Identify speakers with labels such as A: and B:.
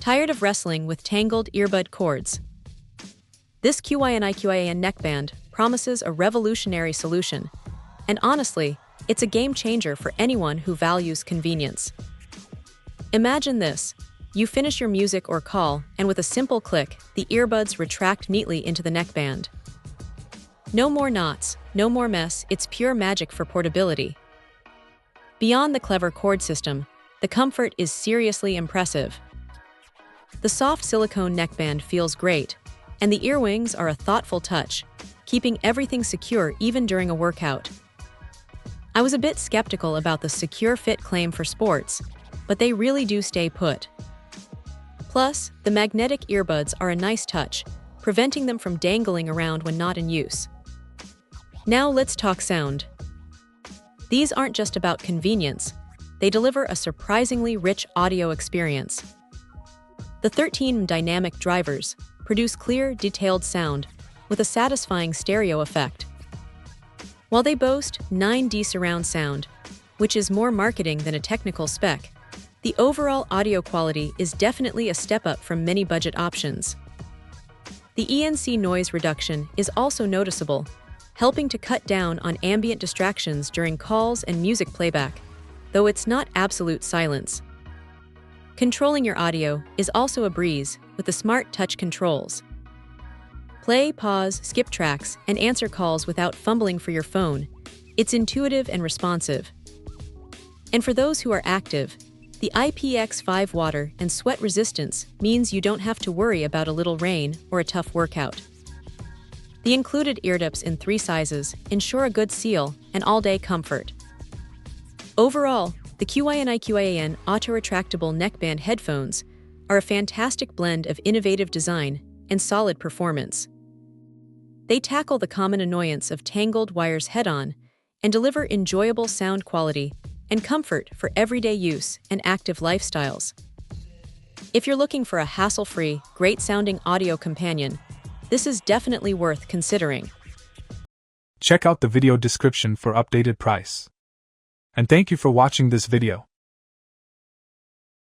A: Tired of wrestling with tangled earbud cords? This QYNIQIAN neckband promises a revolutionary solution, and honestly, it's a game changer for anyone who values convenience. Imagine this. You finish your music or call, and with a simple click, the earbuds retract neatly into the neckband. No more knots, no more mess, it's pure magic for portability. Beyond the clever cord system, the comfort is seriously impressive. The soft silicone neckband feels great, and the earwings are a thoughtful touch, keeping everything secure even during a workout. I was a bit skeptical about the secure fit claim for sports, but they really do stay put. Plus, the magnetic earbuds are a nice touch, preventing them from dangling around when not in use. Now let's talk sound. These aren't just about convenience, they deliver a surprisingly rich audio experience. The 13 dynamic drivers produce clear, detailed sound with a satisfying stereo effect. While they boast 9D surround sound, which is more marketing than a technical spec, the overall audio quality is definitely a step up from many budget options. The ENC noise reduction is also noticeable, helping to cut down on ambient distractions during calls and music playback, though it's not absolute silence. Controlling your audio is also a breeze with the smart touch controls. Play, pause, skip tracks, and answer calls without fumbling for your phone. It's intuitive and responsive. And for those who are active, the IPX5 water and sweat resistance means you don't have to worry about a little rain or a tough workout. The included earbuds in 3 sizes ensure a good seal and all-day comfort. Overall, the QYNIQIAN Auto-Retractable Neckband headphones are a fantastic blend of innovative design and solid performance. They tackle the common annoyance of tangled wires head-on and deliver enjoyable sound quality and comfort for everyday use and active lifestyles. If you're looking for a hassle-free, great-sounding audio companion, this is definitely worth considering.
B: Check out the video description for updated price. And thank you for watching this video.